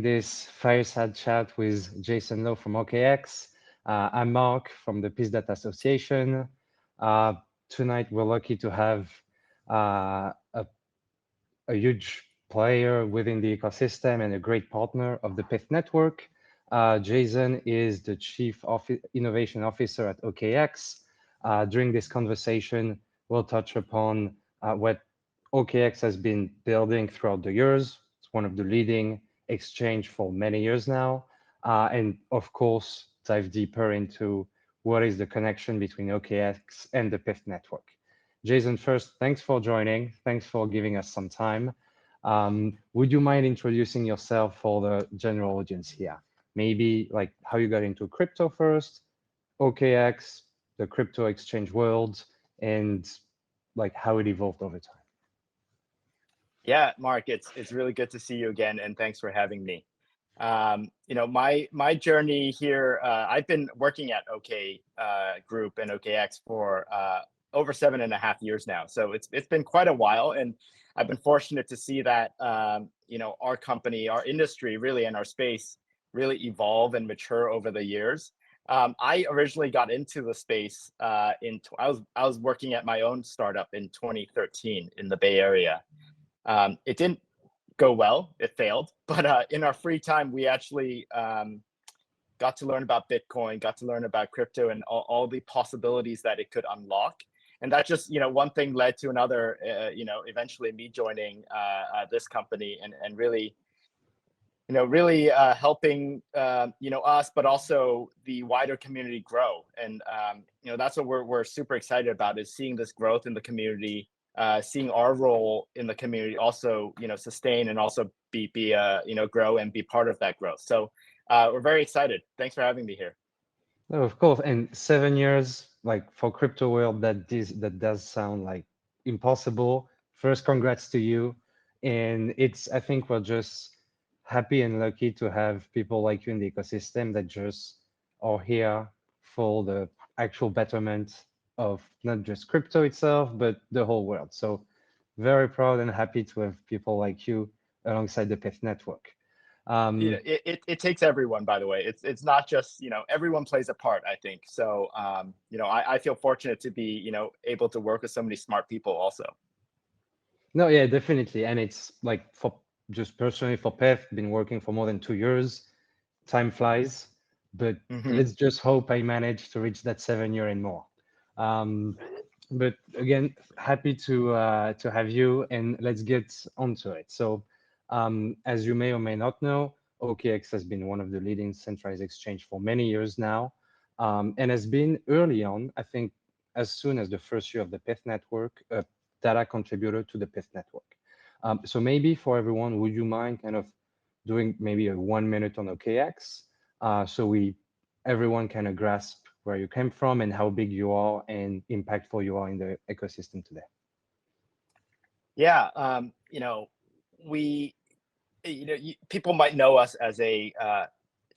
this Fireside Chat with Jason Lau from OKX. I'm Mark from the Peace Data Association. Uh, Tonight, we're lucky to have a huge player within the ecosystem and a great partner of the Pyth network. Jason is the Chief Innovation Officer at OKX. During this conversation, we'll touch upon what OKX has been building throughout the years. It's one of the leading exchange for many years now. And of course, dive deeper into what is the connection between OKX and the Pyth network. Jason, first, thanks for joining. Thanks for giving us some time. Would you mind introducing yourself for the general audience here? Maybe like how you got into crypto first, OKX, the crypto exchange world, and like how it evolved over time. Yeah, Mark, it's really good to see you again, and thanks for having me. My journey here, I've been working at OK Group and OKX for over 7.5 years now. So it's been quite a while, and I've been fortunate to see that our company, our industry, really, and our space really evolve and mature over the years. I originally got into the space I was working at my own startup in 2013 in the Bay Area. It didn't go well, it failed, but in our free time, we actually got to learn about Bitcoin, got to learn about crypto and all the possibilities that it could unlock. And that just, one thing led to another, eventually me joining this company and really, helping, us, but also the wider community grow. And, that's what we're super excited about, is seeing this growth in the community, seeing our role in the community also, sustain and also be grow and be part of that growth. So we're very excited. Thanks for having me here. No, of course. And 7 years, like for crypto world, that does sound like impossible. First, congrats to you. And I think we're just happy and lucky to have people like you in the ecosystem that just are here for the actual betterment of not just crypto itself, but the whole world. So very proud and happy to have people like you alongside the Pyth network. Yeah, it takes everyone, by the way. It's not just, everyone plays a part, I think. So, I feel fortunate to be, able to work with so many smart people also. No, yeah, definitely. And it's like for just personally for Pyth, been working for more than 2 years. Time flies, but let's just hope I manage to reach that 7 year and more. But again, happy to have you, and let's get onto it. So, as you may or may not know, OKX has been one of the leading centralized exchange for many years now, and has been early on, I think, as soon as the first year of the Pyth network, a data contributor to the Pyth network. So maybe for everyone, would you mind kind of doing maybe a 1 minute on OKX, so everyone kind of grasp where you came from and how big you are and impactful you are in the ecosystem today? Yeah, people might know us as a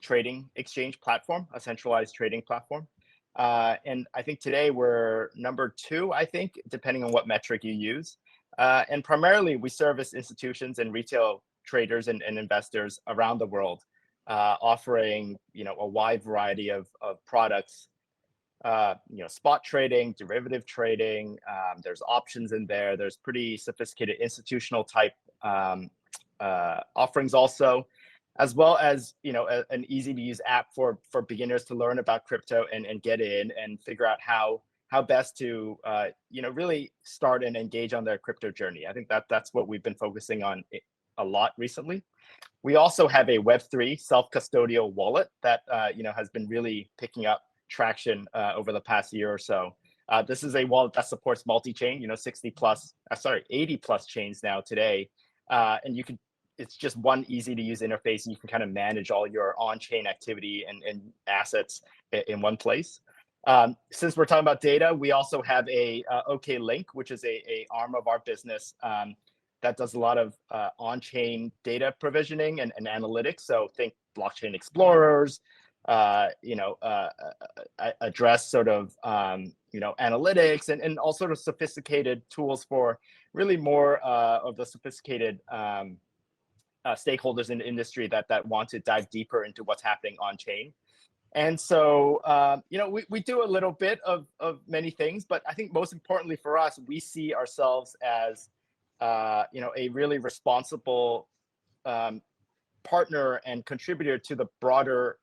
trading exchange platform, a centralized trading platform. And I think today we're number 2, I think, depending on what metric you use. And primarily we service institutions and retail traders and investors around the world, offering, a wide variety of products, spot trading, derivative trading. There's options in there. There's pretty sophisticated institutional type offerings also, as well as, an easy to use app for beginners to learn about crypto and get in and figure out how best to, really start and engage on their crypto journey. I think that's what we've been focusing on a lot recently. We also have a Web3 self-custodial wallet that, has been really picking up traction over the past year or so. This is a wallet that supports multi-chain, 80 plus chains now today. And it's just one easy to use interface. And you can kind of manage all your on-chain activity and assets in one place. Since we're talking about data, we also have a OK Link, which is a arm of our business that does a lot of on-chain data provisioning and analytics. So think blockchain explorers, address sort of, analytics and all sort of sophisticated tools for really more of the sophisticated stakeholders in the industry that want to dive deeper into what's happening on chain. And so, we do a little bit of many things, but I think most importantly for us, we see ourselves as, a really responsible partner and contributor to the broader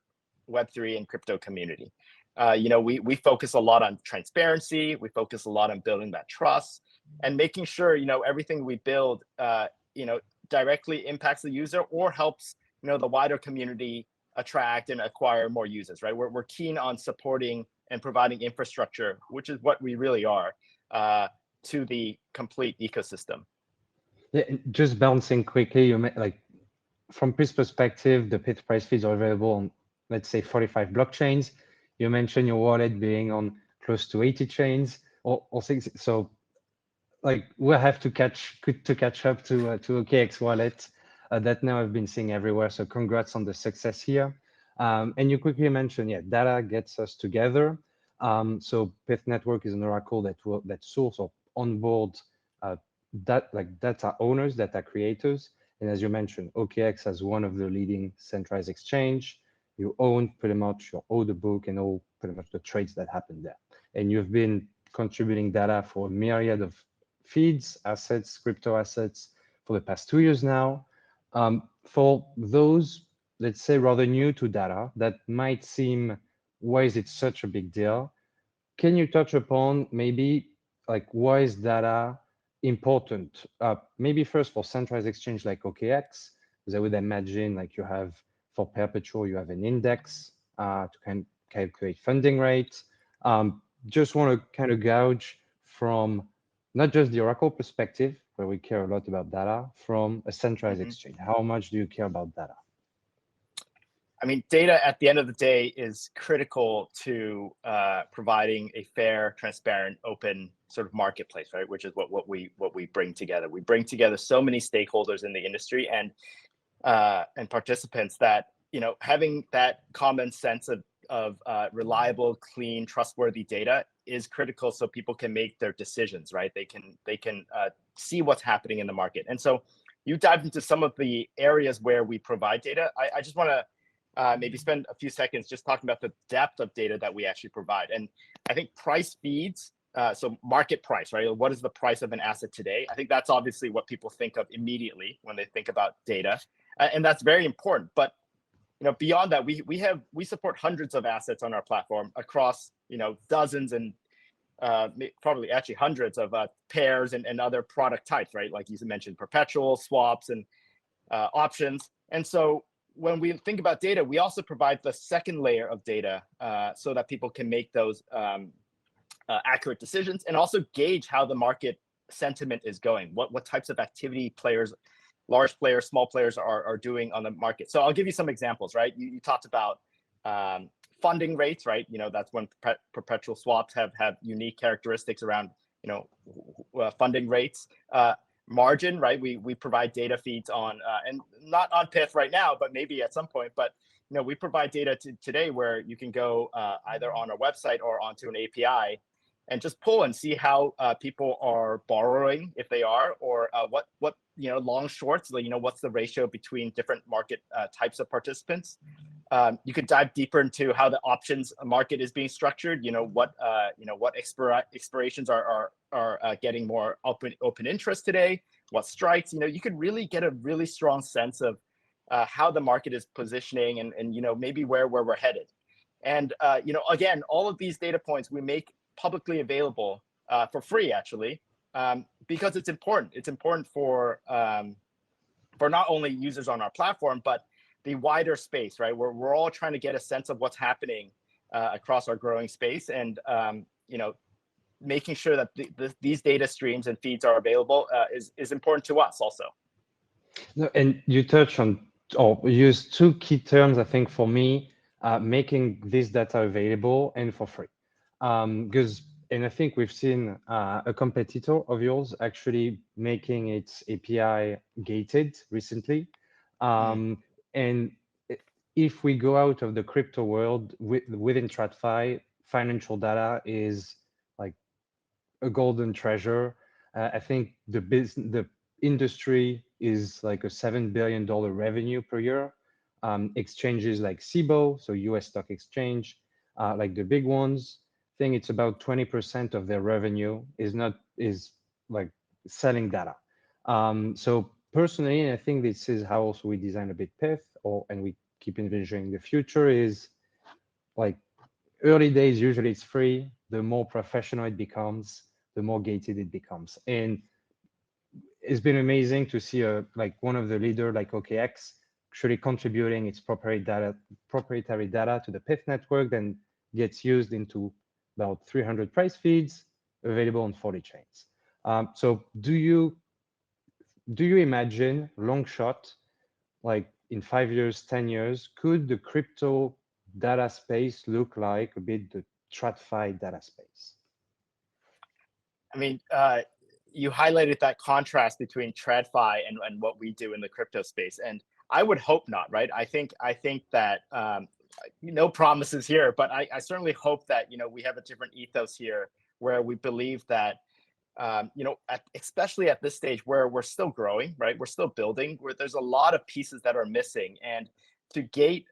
Web3 and crypto community. We focus a lot on transparency. We focus a lot on building that trust and making sure, everything we build, directly impacts the user or helps, the wider community attract and acquire more users, right? We're keen on supporting and providing infrastructure, which is what we really are, to the complete ecosystem. Yeah, just bouncing quickly, from Pyth's perspective, the Pyth price feeds are available on, let's say, 45 blockchains. You mentioned your wallet being on close to 80 chains or 60. So, we'll have to catch up to OKX wallet that now I've been seeing everywhere. So congrats on the success here. And you quickly mentioned, data gets us together. So Pyth Network is an oracle that source or onboard data owners, data creators. And as you mentioned, OKX as one of the leading centralized exchange. You own pretty much your order book and all pretty much the trades that happen there. And you've been contributing data for a myriad of feeds, assets, crypto assets for the past 2 years now. For those, let's say, rather new to data, that might seem, why is it such a big deal? Can you touch upon maybe why is data important? Maybe first for centralized exchange like OKX, because I would imagine you have for perpetual, you have an index to kind of calculate funding rates. Just want to kind of gauge from not just the Oracle perspective, where we care a lot about data, from a centralized exchange. How much do you care about data? I mean, data at the end of the day is critical to providing a fair, transparent, open sort of marketplace, right? Which is what we bring together. We bring together so many stakeholders in the industry and participants that having that common sense of reliable, clean, trustworthy data is critical, so people can make their decisions, right? They can see what's happening in the market. And so you dive into some of the areas where we provide data. I just want to maybe spend a few seconds just talking about the depth of data that we actually provide. And I think price feeds, so market price, right? What is the price of an asset today? I think that's obviously what people think of immediately when they think about data, and that's very important. But beyond that, we support hundreds of assets on our platform across dozens and probably actually hundreds of pairs and other product types, right? Like you mentioned, perpetual, swaps, and options. And so when we think about data, we also provide the second layer of data so that people can make those accurate decisions and also gauge how the market sentiment is going, what types of activity players, large players, small players are doing on the market. So I'll give you some examples, right? You talked about funding rates, right? That's when perpetual swaps have unique characteristics around, funding rates. Margin, right? We provide data feeds on, and not on Pyth right now, but maybe at some point. But we provide data today where you can go either on our website or onto an API and just pull and see how people are borrowing, if they are, or what long shorts, what's the ratio between different market types of participants. You could dive deeper into how the options market is being structured. What expirations are getting more open interest today. What strikes. You could really get a really strong sense of how the market is positioning and maybe where we're headed. And again, all of these data points we make publicly available for free, actually, because it's important. It's important for not only users on our platform, but the wider space, right? We're all trying to get a sense of what's happening across our growing space, and making sure that these data streams and feeds are available is important to us also. No, and you touch on or use two key terms, I think, for me, making this data available and for free. And I think we've seen a competitor of yours actually making its API gated recently. And if we go out of the crypto world within TradFi, financial data is like a golden treasure. I think the industry is like a $7 billion revenue per year. Exchanges like CBOE, so US Stock Exchange, like the big ones, I think it's about 20% of their revenue is like selling data. So personally, and I think this is how also we design a bit Pyth, and we keep envisioning the future is like early days, usually it's free. The more professional it becomes, the more gated it becomes. And it's been amazing to see like one of the leader like OKX actually contributing its proprietary data to the Pyth network, then gets used into about 300 price feeds available on 40 chains. So do you imagine long shot, like in 5 years, 10 years, could the crypto data space look like a bit the TradFi data space? I mean, you highlighted that contrast between TradFi and what we do in the crypto space, and I would hope not, right? I think that no promises here, but I certainly hope that we have a different ethos here, where we believe that especially at this stage where we're still growing, right? We're still building, where there's a lot of pieces that are missing, and to gate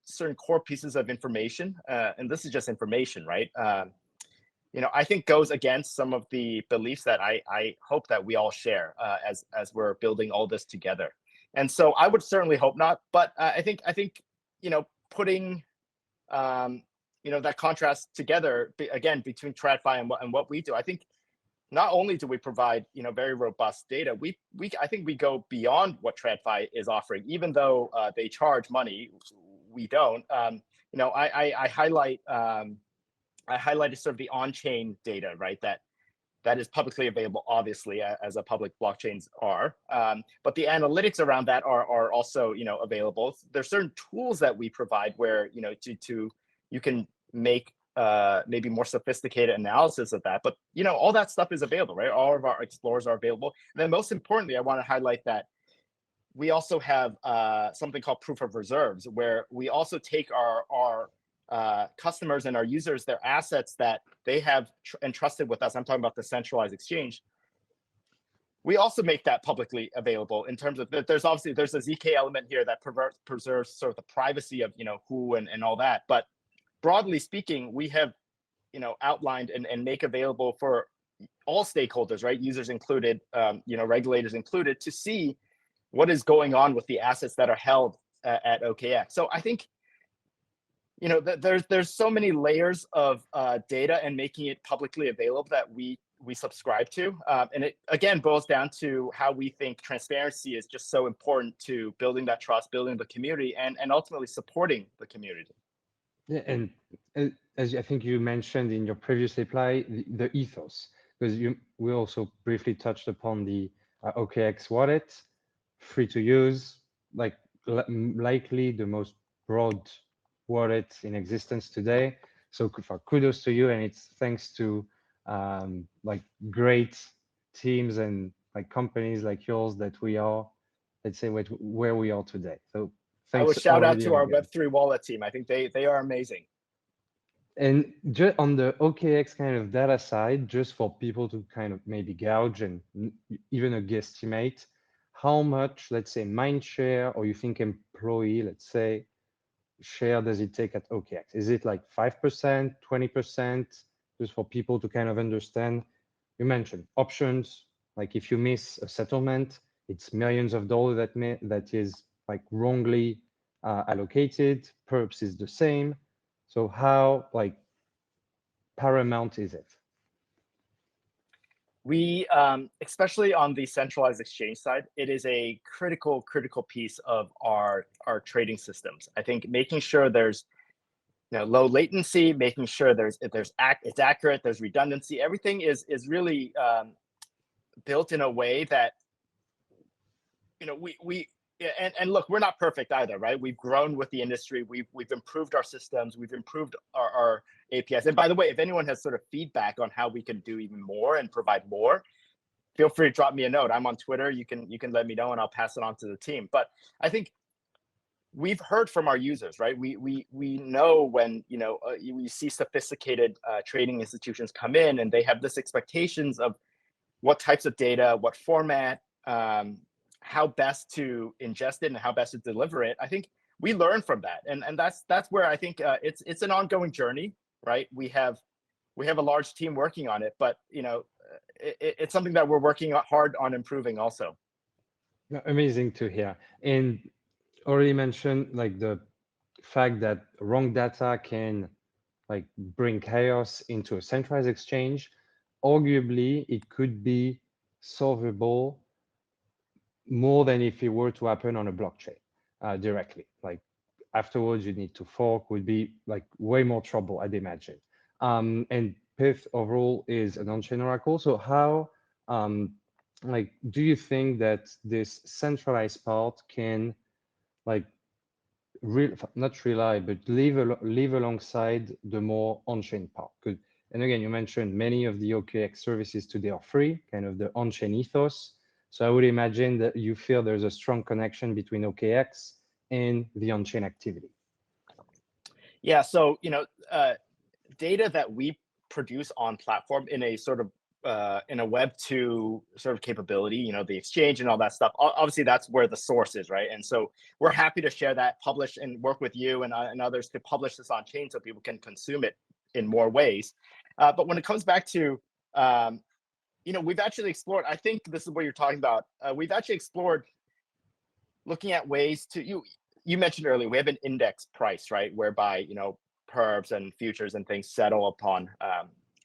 certain core pieces of information, and this is just information, right? I think goes against some of the beliefs that I hope that we all share as we're building all this together. And so I would certainly hope not, but I think putting that contrast together again between TradFi and what we do, I think not only do we provide very robust data, I think we go beyond what TradFi is offering, even though they charge money, we don't. I highlighted sort of the on-chain data, right? That is publicly available, obviously, as a public blockchains are. But the analytics around that are also available. There's certain tools that we provide where you can make maybe more sophisticated analysis of that. But all that stuff is available, right? All of our explorers are available. And then most importantly, I want to highlight that we also have something called proof of reserves, where we also take our customers and our users, their assets that they have entrusted with us. I'm talking about the centralized exchange. We also make that publicly available in terms of there's a ZK element here that preserves sort of the privacy of who and all that. But broadly speaking, we have outlined and make available for all stakeholders, right? Users included, regulators included, to see what is going on with the assets that are held at OKX. So I think there's so many layers of data and making it publicly available that we subscribe to, and it again boils down to how we think transparency is just so important to building that trust, building the community, and ultimately supporting the community. Yeah, and as I think you mentioned in your previous reply, the ethos, because we also briefly touched upon the OKX wallet, free to use, like likely the most broad wallet in existence today. So kudos to you, and it's thanks to like great teams and like companies like yours that we are, let's say, where we are today. So thanks. I would shout out to our Web3 wallet team. I think they are amazing. And just on the OKX kind of data side, just for people to kind of maybe gauge and even a guesstimate, how much, let's say, mind share, or you think employee, let's say, share does it take at OKX? Is it like 5%, 20%? Just for people to kind of understand. You mentioned options, like if you miss a settlement, it's millions of dollars that is like wrongly allocated. Perps is the same. So how like paramount is it? We, especially on the centralized exchange side, it is a critical piece of our trading systems. I think making sure there's low latency, making sure it's accurate, there's redundancy, everything is really built in a way that and look, we're not perfect either, right? We've grown with the industry. We've improved our systems. We've improved our APIs. And by the way, if anyone has sort of feedback on how we can do even more and provide more, feel free to drop me a note. I'm on Twitter. You can let me know, and I'll pass it on to the team. But I think we've heard from our users, right? We know when we see sophisticated trading institutions come in, and they have this expectations of what types of data, what format. how best to ingest it and how best to deliver it, I think we learn from that, and that's where I think it's an ongoing journey, right? We have a large team working on it, but it's something that we're working hard on improving also. Amazing to hear. And already mentioned like the fact that wrong data can like bring chaos into a centralized exchange. Arguably, it could be solvable more than if it were to happen on a blockchain directly. Like afterwards, you need to fork, would be like way more trouble, I'd imagine. And Pyth overall is an on-chain oracle. So how, like, do you think that this centralized part can like not rely, but live alongside the more on-chain part? And again, you mentioned many of the OKX services today are free, kind of the on-chain ethos. So I would imagine that you feel there's a strong connection between OKX and the on-chain activity. Yeah, so data that we produce on platform in a sort of in a Web2 sort of capability, the exchange and all that stuff. Obviously, that's where the source is, right? And so we're happy to share that, publish, and work with you and others to publish this on chain so people can consume it in more ways. But when it comes back to, we've actually explored. I think this is what you're talking about. We've actually explored looking at ways to you mentioned earlier, we have an index price, right? Whereby, perps and futures and things settle upon.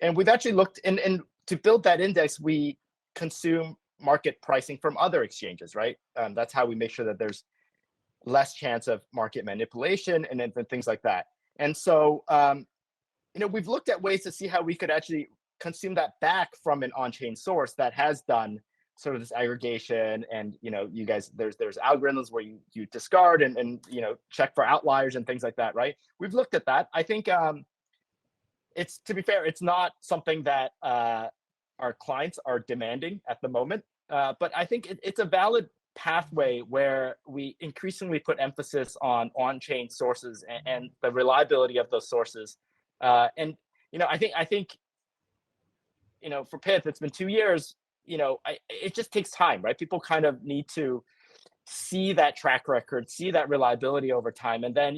And we've actually looked, and to build that index, we consume market pricing from other exchanges, right? That's how we make sure that there's less chance of market manipulation and things like that. And so, we've looked at ways to see how we could actually consume that back from an on-chain source that has done sort of this aggregation, and you guys, there's algorithms where you discard and check for outliers and things like that, right? We've looked at that. I think it's, to be fair, it's not something that our clients are demanding at the moment, but I think it's a valid pathway where we increasingly put emphasis on-chain sources and the reliability of those sources. And I think for Pyth, it's been 2 years. It just takes time, right? People kind of need to see that track record, see that reliability over time, and then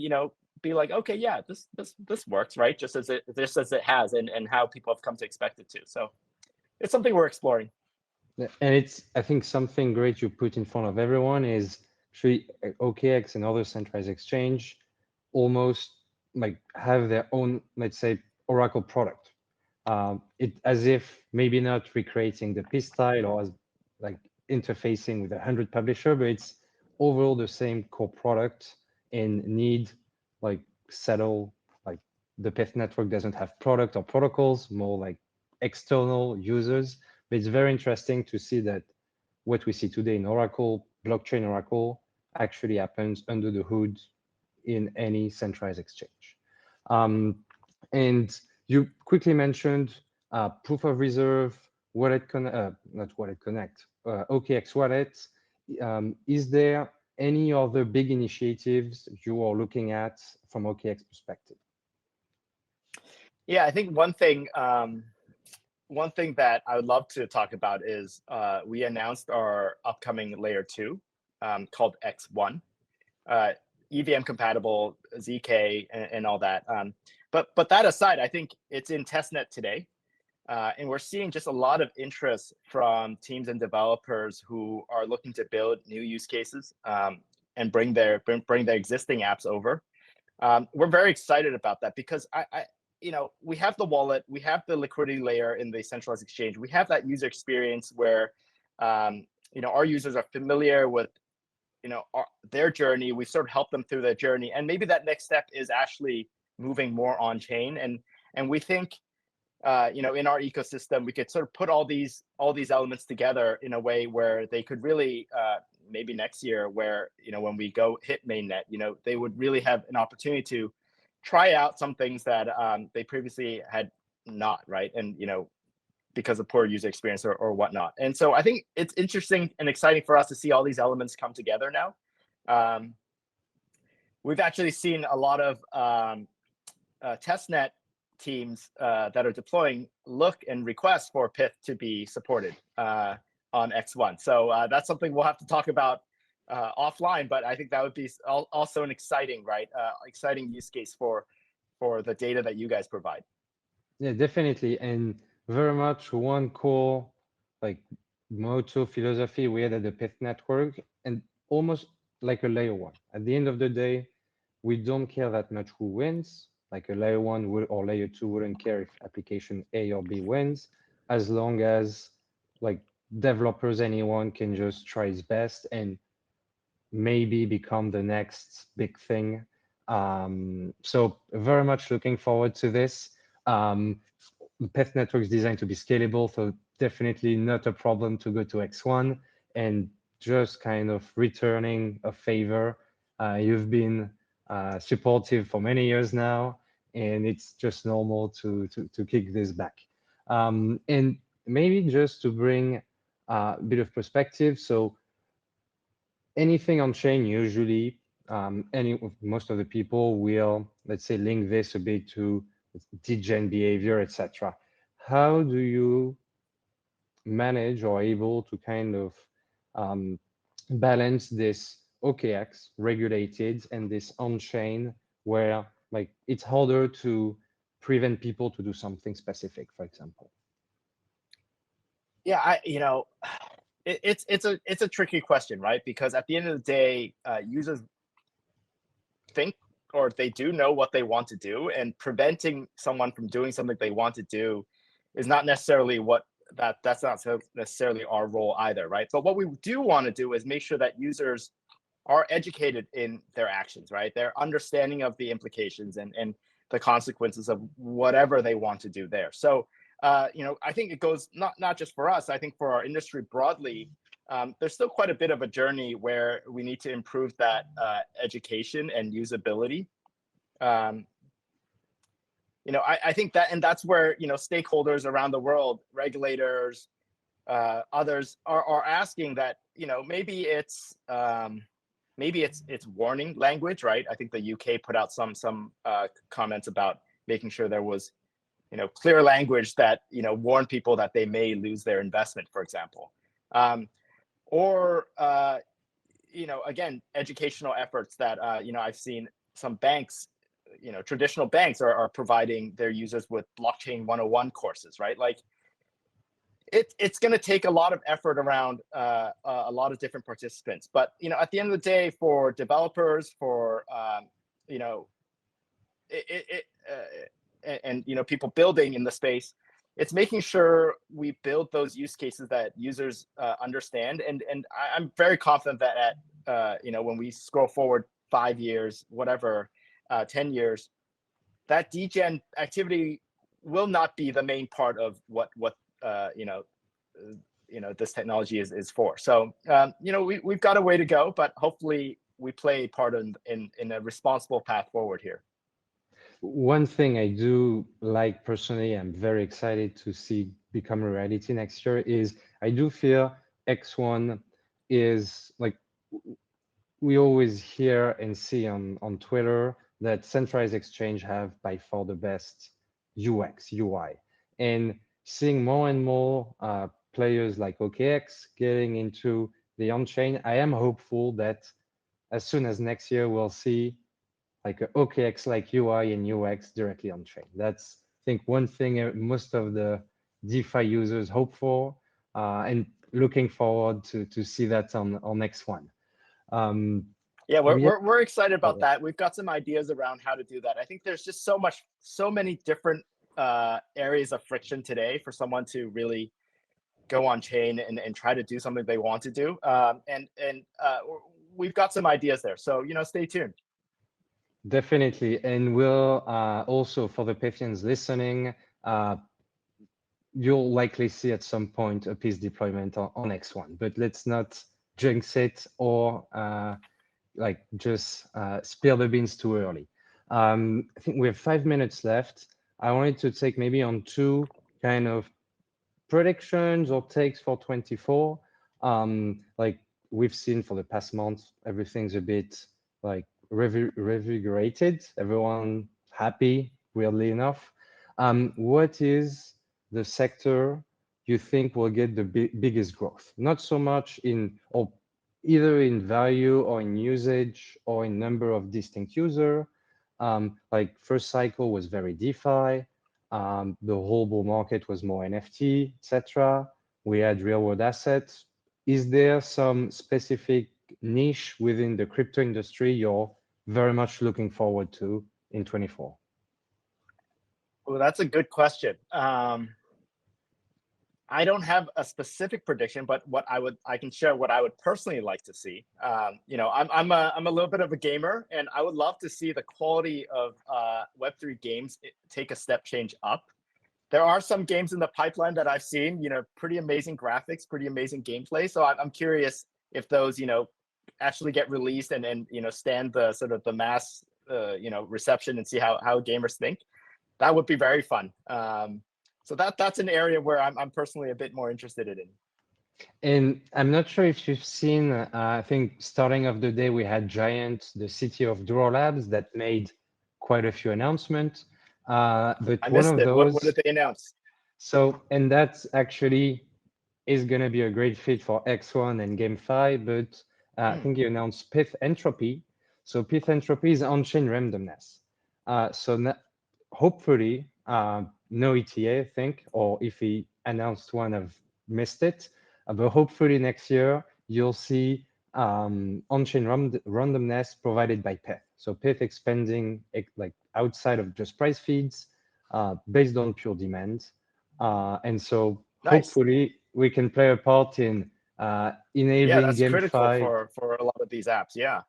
be like, okay, yeah, this works, right? Just as it has, and how people have come to expect it to. So it's something we're exploring. And it's, I think, something great you put in front of everyone is actually OKX and other centralized exchange almost like have their own, let's say, Oracle product. It as if maybe not recreating the Pyth style or as like interfacing with 100 publisher, but it's overall the same core product and need like settle, like the Pyth network doesn't have product or protocols, more like external users. But it's very interesting to see that what we see today in Oracle, blockchain Oracle, actually happens under the hood in any centralized exchange. And you quickly mentioned proof of reserve, not wallet connect, OKX wallet. Is there any other big initiatives you are looking at from OKX perspective? Yeah, I think one thing that I would love to talk about is we announced our upcoming layer 2 called X1, EVM compatible, ZK, and all that. But that aside, I think it's in testnet today, and we're seeing just a lot of interest from teams and developers who are looking to build new use cases and bring their existing apps over. We're very excited about that because we have the wallet, we have the liquidity layer in the centralized exchange, we have that user experience where our users are familiar with their journey. We've sort of helped them through their journey, and maybe that next step is actually moving more on chain. And we think in our ecosystem we could sort of put all these elements together in a way where they could really maybe next year, where when we go hit mainnet, they would really have an opportunity to try out some things that they previously had not, right? And because of poor user experience or whatnot. And so I think it's interesting and exciting for us to see all these elements come together now. We've actually seen a lot of testnet teams that are deploying look and request for Pyth to be supported. on X1. So that's something we'll have to talk about offline. But I think that would be also an exciting, right? Exciting use case for the data that you guys provide. Yeah, definitely. And very much one core like motto philosophy we had at the Pyth network, and almost like a layer one. At the end of the day, we don't care that much who wins. Like a layer one would, or layer two wouldn't care if application A or B wins, as long as like developers, anyone can just try his best and maybe become the next big thing. So very much looking forward to this. Pyth network is designed to be scalable, so definitely not a problem to go to X1 and just kind of returning a favor. You've been supportive for many years now, and it's just normal to kick this back. And maybe just to bring a bit of perspective. So anything on chain, usually most of the people will, let's say, link this a bit to degen behavior, etc. How do you manage or able to kind of balance this OKX regulated and this on-chain where like it's harder to prevent people to do something specific, for example? Yeah, it's a tricky question, right? Because at the end of the day, users think, or they do know what they want to do, and preventing someone from doing something they want to do is not necessarily that's not necessarily our role either, right? But what we do want to do is make sure that users are educated in their actions, right? Their understanding of the implications and the consequences of whatever they want to do there. So I think it goes not just for us. I think for our industry broadly, there's still quite a bit of a journey where we need to improve that education and usability. I think that's where stakeholders around the world, regulators, others are asking that maybe it's warning language, right? I think the UK put out some comments about making sure there was clear language that warn people that they may lose their investment, for example, or again, educational efforts that I've seen some banks, traditional banks are providing their users with blockchain 101 courses, right? Like it's going to take a lot of effort around a lot of different participants, but at the end of the day, for developers, for and people building in the space, it's making sure we build those use cases that users understand, and I'm very confident that at when we scroll forward 5 years, whatever, 10 years, that degen activity will not be the main part of what this technology is for. So we've got a way to go, but hopefully we play a part in a responsible path forward here. One thing I do like personally, I'm very excited to see become a reality next year, is I do feel X1 is like, we always hear and see on Twitter that centralized exchange have by far the best UX, UI. And seeing more and more players like OKX getting into the on-chain, I am hopeful that as soon as next year, we'll see like a OKX like UI and UX directly on chain. That's, I think, one thing most of the DeFi users hope for, and looking forward to see that on X1. Yeah, we're excited about that. We've got some ideas around how to do that. I think there's just so many different areas of friction today for someone to really go on chain and try to do something they want to do. And we've got some ideas there. So stay tuned. Definitely, and we'll also, for the Pythians listening, you'll likely see at some point a piece deployment on X1, but let's not jinx it or like just spill the beans too early. I think we have 5 minutes left. I wanted to take maybe on two kind of predictions or takes for 24. Like we've seen for the past month, everything's a bit like revigorated, everyone happy, weirdly enough. What is the sector you think will get the biggest growth? Not so much in, or either in value or in usage or in number of distinct user. Like first cycle was very DeFi. The whole bull market was more NFT, etc. We had real world assets. Is there some specific niche within the crypto industry you're very much looking forward to in 24? Well, that's a good question. I don't have a specific prediction, but I can share what I would personally like to see. I'm a little bit of a gamer, and I would love to see the quality of Web3 games take a step change up. There are some games in the pipeline that I've seen, pretty amazing graphics, pretty amazing gameplay. So I'm curious if those, actually get released and stand the sort of the mass, reception and see how gamers think. That would be very fun. So that's an area where I'm personally a bit more interested in. And I'm not sure if you've seen, I think starting of the day, we had Giant, the city of Duro Labs, that made quite a few announcements. But I one missed of it. those. What did they announce? So, and that's actually is going to be a great fit for X1 and GameFi, but I think you announced Pyth Entropy. So Pyth Entropy is on-chain randomness. Hopefully, no ETA, I think, or if he announced one, I've missed it. But hopefully next year, you'll see on-chain randomness provided by Pyth. So Pyth expanding like outside of just price feeds based on pure demand. And so hopefully we can play a part in enabling that's critical GameFi for a lot of these apps. Yeah.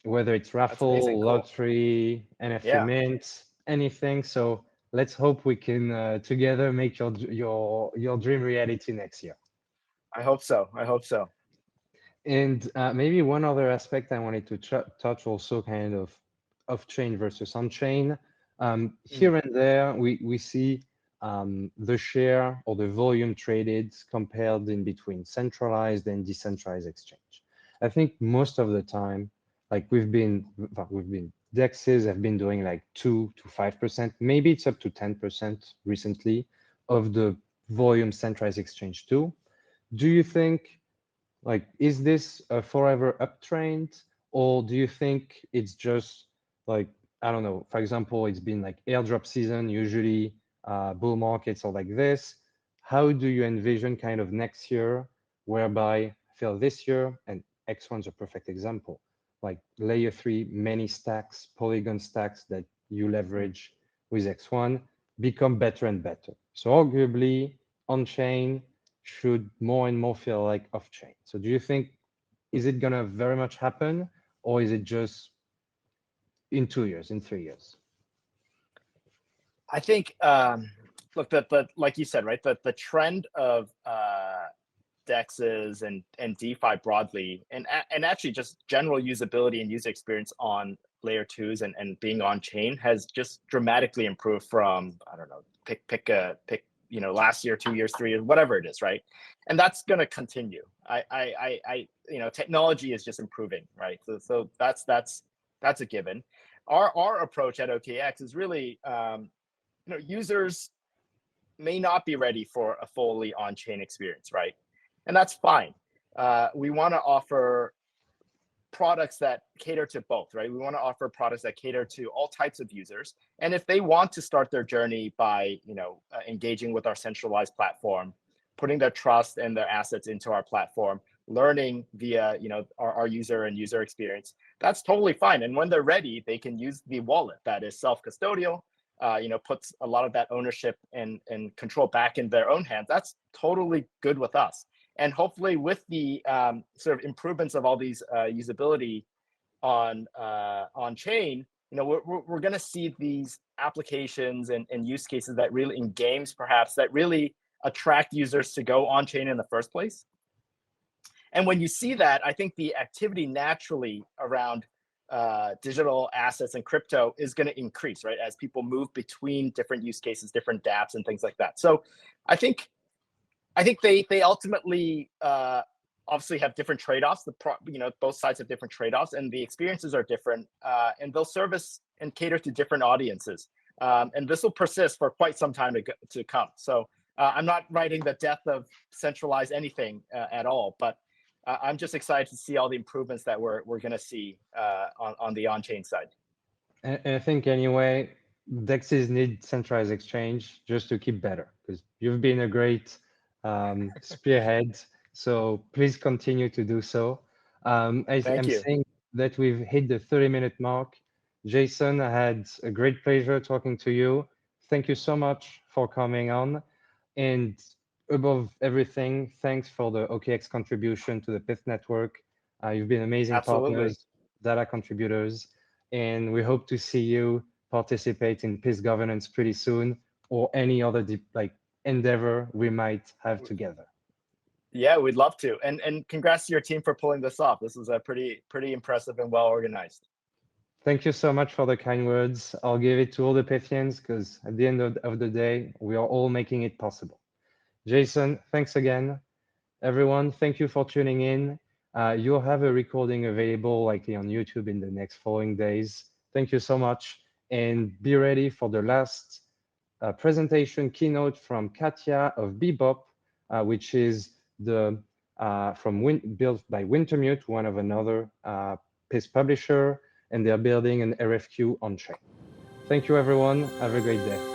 Whether it's raffle, lottery, NFT mint, anything. So let's hope we can together make your dream reality next year. I hope so. I hope so. And maybe one other aspect I wanted to touch also, kind of off-chain versus on-chain. Here and there, we see the share or the volume traded compared in between centralized and decentralized exchange. I think most of the time, like we've been DEXs have been doing like 2 to 5%, maybe it's up to 10% recently of the volume centralized exchange too. Do you think, like, is this a forever uptrend, or do you think it's just like, I don't know, for example, it's been like airdrop season, usually bull markets are like this. How do you envision kind of next year, whereby I feel this year, and X1's a perfect example, like layer 3, many stacks, Polygon stacks that you leverage with X1 become better and better. So arguably on-chain should more and more feel like off-chain. So do you think, is it gonna very much happen, or is it just in 2 years, in 3 years? I think, look, the like you said, right, the trend of DEXs and DeFi broadly, and actually just general usability and user experience on layer 2s and being on chain has just dramatically improved from, I don't know, pick last year, 2 years, 3 years, whatever it is, right? And that's going to continue. Technology is just improving, right? So that's a given. Our approach at OKX is really, users may not be ready for a fully on-chain experience, right? And that's fine. We want to offer products that cater to both, right? We want to offer products that cater to all types of users. And if they want to start their journey by, engaging with our centralized platform, putting their trust and their assets into our platform, learning via, our user and user experience, that's totally fine. And when they're ready, they can use the wallet that is self-custodial, puts a lot of that ownership and control back in their own hands. That's totally good with us. And hopefully with the sort of improvements of all these usability on chain, we're going to see these applications and use cases that really, in games perhaps, that really attract users to go on chain in the first place. And when you see that, I think the activity naturally around digital assets and crypto is going to increase, right? As people move between different use cases, different dApps and things like that. So I think they ultimately obviously have different trade-offs. Both sides have different trade-offs, and the experiences are different, and they'll service and cater to different audiences. And this will persist for quite some time to come. So I'm not writing the death of centralized anything at all, but I'm just excited to see all the improvements that we're going to see on the on-chain side. And I think anyway, DEXs need centralized exchange just to keep better, because you've been a great spearhead. So please continue to do so. I'm you. seeing that we've hit the 30-minute mark. Jason, I had a great pleasure talking to you. Thank you so much for coming on. And above everything, thanks for the OKX contribution to the Pyth network. You've been amazing Absolutely. partners, data contributors, and we hope to see you participate in Pyth governance pretty soon, or any other endeavor we might have together. Yeah, we'd love to. And congrats to your team for pulling this off. This was a pretty impressive and well organized. Thank you so much for the kind words. I'll give it to all the Pythians, because at the end of the day, we are all making it possible. Jason, thanks again. Everyone, thank you for tuning in. You'll have a recording available likely on YouTube in the next following days. Thank you so much. And be ready for the last presentation keynote from Katya of Bebop, which is the built by Wintermute, one of another Pyth publisher, and they're building an RFQ on chain. Thank you, everyone. Have a great day.